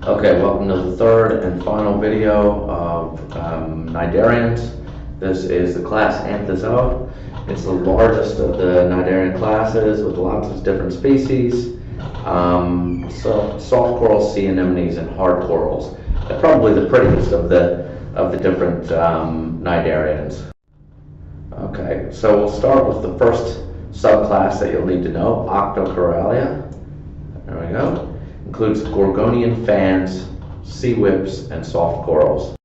Okay, welcome to the third and final video of Cnidarians. This is the class Anthazoa. It's the largest of the Cnidarian classes with lots of different species. So soft corals, sea anemones, and hard corals. They're probably the prettiest of the different Cnidarians. Okay, so we'll start with the first subclass that you'll need to know, Octocoralia. There we go. Includes Gorgonian fans, sea whips, and soft corals.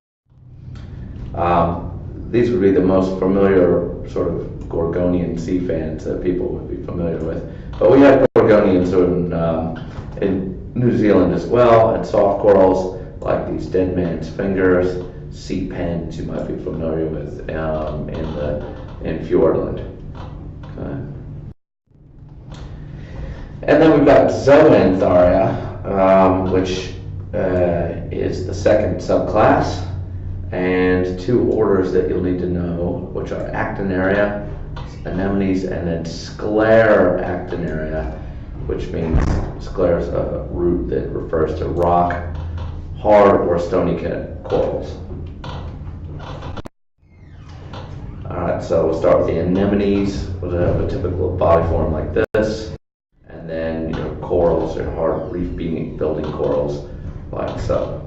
These would be the most familiar sort of Gorgonian sea fans that people would be familiar with. But we have Gorgonians in New Zealand as well, and soft corals like these dead man's fingers, sea pens you might be familiar with in Fiordland. Okay. And then we've got Zoantharia, which is the second subclass, and two orders that you'll need to know, which are Actinaria, anemones, and then Scleractinaria, which means sclera is a root that refers to rock, hard, or stony corals. Alright, so we'll start with the anemones, which have a typical body form like this. And then your corals are hard reef building corals like so.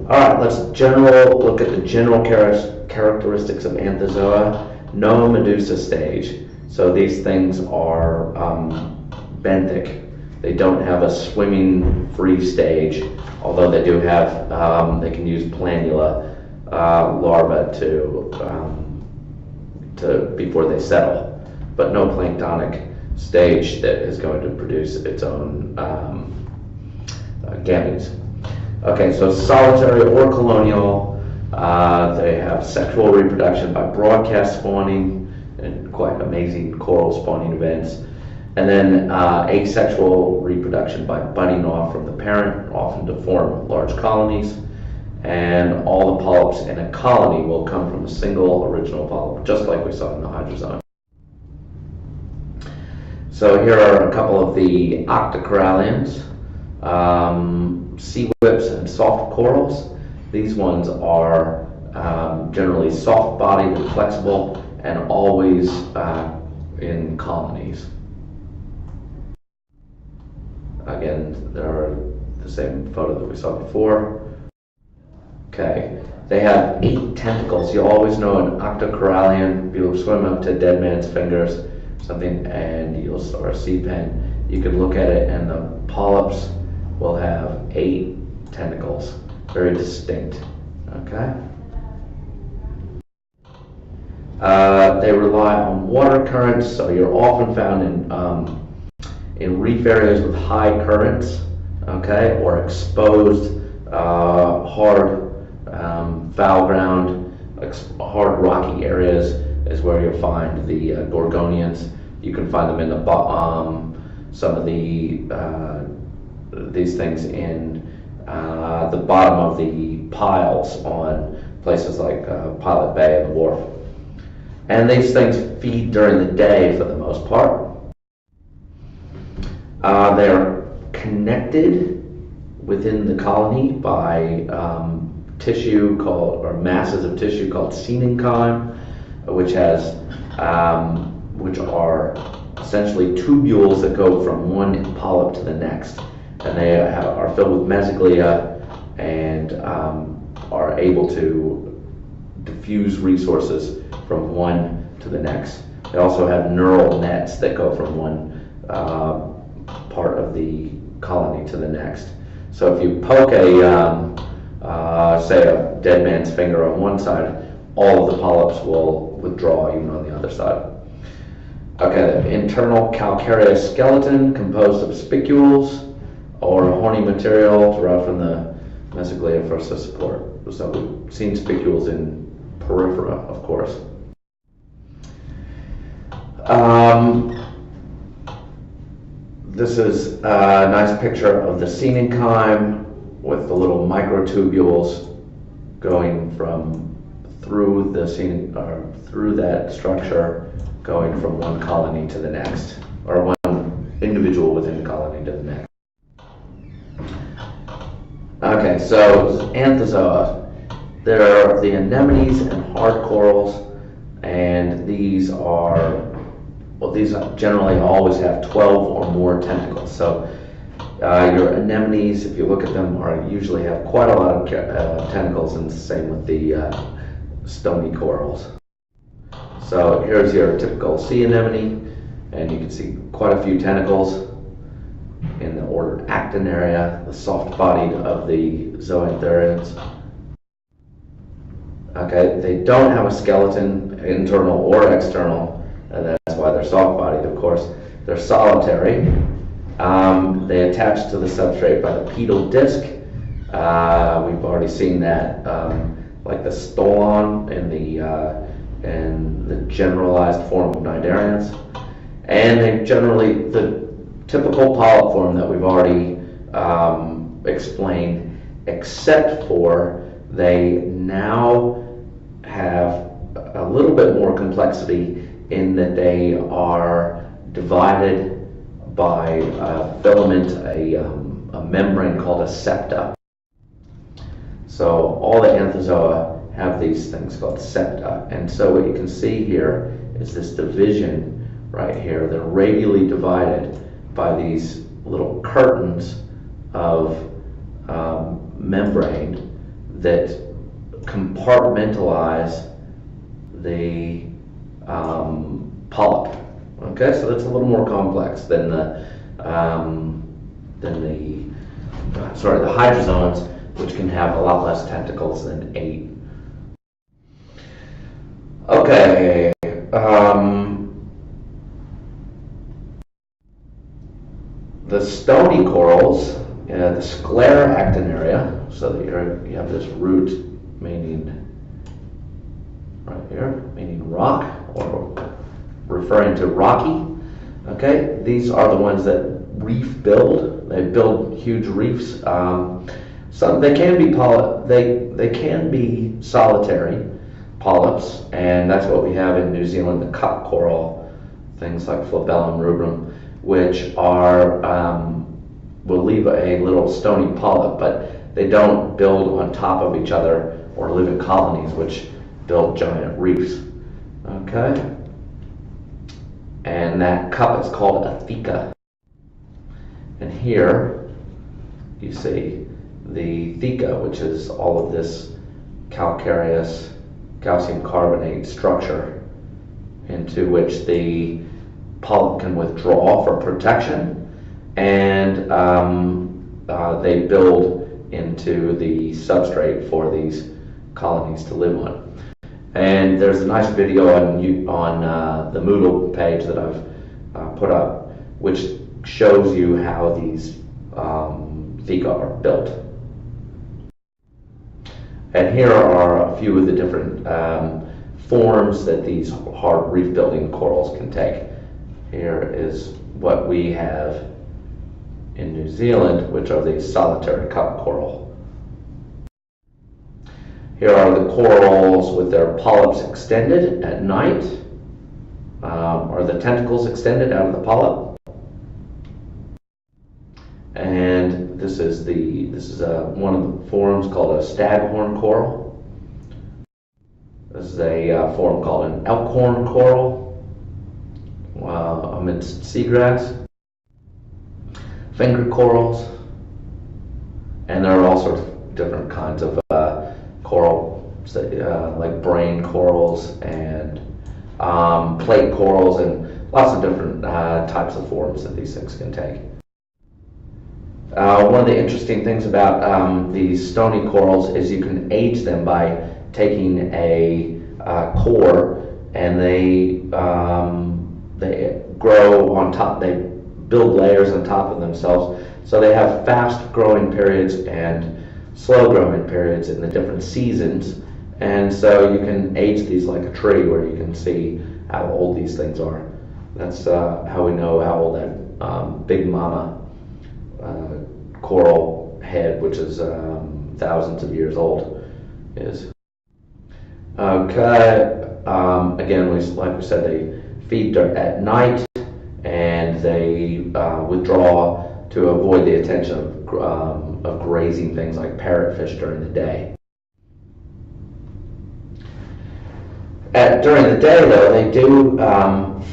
Alright, let's look at the general characteristics of Anthazoa. No medusa stage. So these things are benthic. They don't have a swimming free stage, although they do have, they can use planula larvae to before they settle. But no planktonic stage that is going to produce its own gametes. Okay, so solitary or colonial, they have sexual reproduction by broadcast spawning and quite amazing coral spawning events. And then asexual reproduction by budding off from the parent, often to form large colonies. And all the polyps in a colony will come from a single original polyp, just like we saw in the hydrozoa. So here are a couple of the Octocoralians, sea whips and soft corals. These ones are generally soft-bodied and flexible and always in colonies. Again, they're the same photo that we saw before. Okay, they have 8 tentacles. You always know an Octocoralian, you'll swim up to dead man's fingers, something, and or a sea pen. You can look at it, and the polyps will have 8 tentacles, very distinct. Okay. They rely on water currents, so you're often found in reef areas with high currents, okay, or exposed hard foul ground, hard rocky areas is where you'll find the Gorgonians. You can find them in the some of these things in the bottom of the piles on places like Pilot Bay and the Wharf. And these things feed during the day for the most part. They're connected within the colony by tissue or masses of tissue called semenchyme, which are essentially tubules that go from one polyp to the next, and they are filled with mesoglea and are able to diffuse resources from one to the next. They also have neural nets that go from one part of the colony to the next. So if you poke say a dead man's finger on one side, all of the polyps will withdraw even on the other side. Okay, the internal calcareous skeleton composed of spicules or horny material derived from the mesoglea for support. So we've seen spicules in porifera, of course. This is a nice picture of the semenchyme with the little microtubules going through that structure, going from one colony to the next, or one individual within the colony to the next. Okay, so Anthazoa, they're the anemones and hard corals, and these generally always have 12 or more tentacles. So your anemones, if you look at them, usually have quite a lot of tentacles, and the same with the stony corals. So here's your typical sea anemone, and you can see quite a few tentacles in the order Actinaria, the soft-bodied of the Zoantharians. Okay, they don't have a skeleton, internal or external, and that's why they're soft-bodied, of course. They're solitary. They attach to the substrate by the pedal disc. We've already seen that, like the stolon in the generalized form of Cnidarians. And they generally, the typical polyp form that we've already explained, except for they now have a little bit more complexity in that they are divided by a filament, a membrane called a septa. So all the Anthozoa have these things called septa, and so what you can see here is this division right here. They're radially divided by these little curtains of membrane that compartmentalize the polyp. Okay, so that's a little more complex than the hydrozoans, which can have a lot less tentacles than 8. Okay, the stony corals, the Scleractinaria, so that you have this root meaning right here, meaning rock, or referring to rocky. Okay, these are the ones that reef build. They build huge reefs. So they can be they can be solitary polyps, and that's what we have in New Zealand, the cup coral, things like Flabellum rubrum, which are will leave a little stony polyp, but they don't build on top of each other or live in colonies, which build giant reefs. Okay, and that cup is called a theca. And here you see the theca, which is all of this calcareous calcium carbonate structure into which the polyp can withdraw for protection, and they build into the substrate for these colonies to live on. And there's a nice video on the Moodle page that I've put up, which shows you how these theca are built. And here are a few of the different forms that these hard reef building corals can take. Here is what we have in New Zealand, which are the solitary cup coral. Here are the corals with their polyps extended at night, or the tentacles extended out of the polyp. And this is one of the forms called a staghorn coral. This is a form called an elkhorn coral amidst seagrass. Finger corals, and there are all sorts of different kinds of coral, like brain corals and plate corals, and lots of different types of forms that these things can take. One of the interesting things about these stony corals is you can age them by taking a core, and they grow on top. They build layers on top of themselves, so they have fast growing periods and slow growing periods in the different seasons, and so you can age these like a tree, where you can see how old these things are. That's how we know how old that big mama coral head, which is thousands of years old, is. Okay, again, like we said, they feed at night, and they withdraw to avoid the attention of grazing things like parrotfish during the day. During the day, though, they do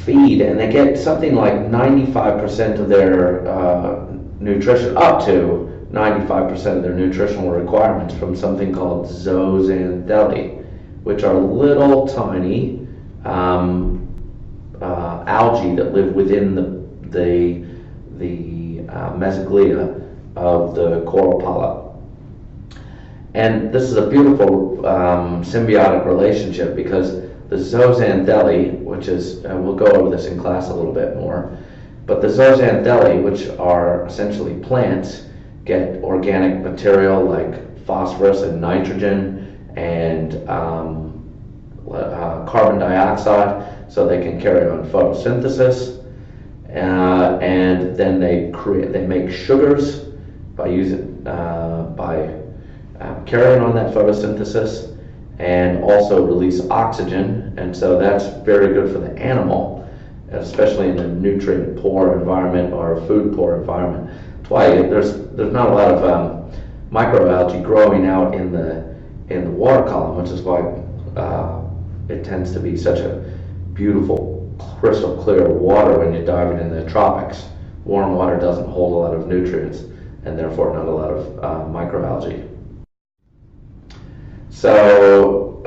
feed, and they get something like 95% of their nutrition, up to 95% of their nutritional requirements from something called Zoantharia, which are little tiny algae that live within the mesoglea of the coral polyp. And this is a beautiful symbiotic relationship, because the Zoantharia, which is, we'll go over this in class a little bit more, but the Zoantharia, which are essentially plants, get organic material like phosphorus and nitrogen and carbon dioxide, so they can carry on photosynthesis, and then they make sugars by carrying on that photosynthesis, and also release oxygen, and so that's very good for the animal, especially in a nutrient poor environment or a food poor environment. That's why there's not a lot of microalgae growing out in the water column, which is why it tends to be such a beautiful, crystal clear water when you dive in the tropics. Warm water doesn't hold a lot of nutrients, and therefore not a lot of microalgae. So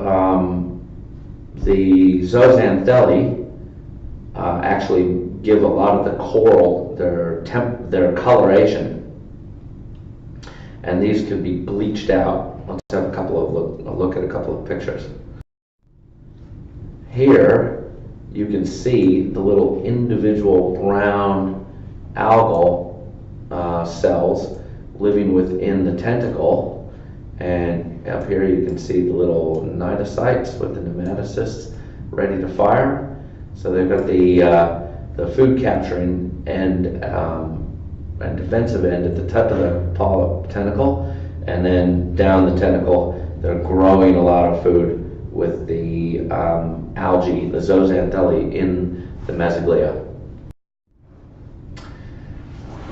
the Zoantharia actually give a lot of the coral their coloration, and these could be bleached out. Let's have a look at a couple of pictures. Here you can see the little individual brown algal cells living within the tentacle. And up here you can see the little cnidocytes with the nematocysts ready to fire. So they've got the food capturing end and defensive end at the top of the polyp tentacle, and then down the tentacle they're growing a lot of food with the algae, the Zoantharia, in the mesoglea.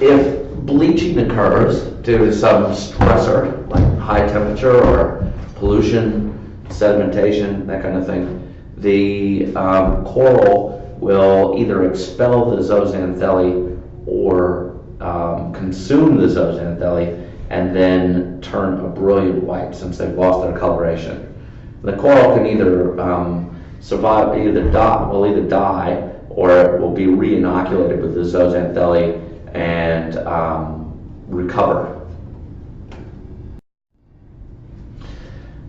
If bleaching occurs due to some stressor, like high temperature or pollution, sedimentation, that kind of thing, the coral will either expel the Zoantharia or consume the Zoantharia and then turn a brilliant white, since they've lost their coloration. The coral can either survive, will either die, or it will be re-inoculated with the Zoantharia and recover.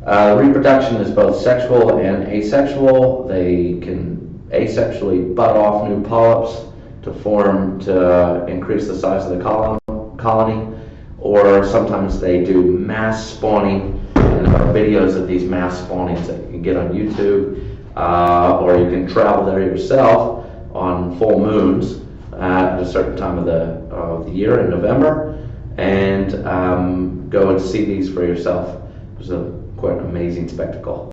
Reproduction is both sexual and asexual. They can asexually bud off new polyps to increase the size of the colony, or sometimes they do mass spawning, and there are videos of these mass spawnings that you can get on YouTube, or you can travel there yourself on full moons at a certain time of the year in November, and go and see these for yourself. It's quite an amazing spectacle.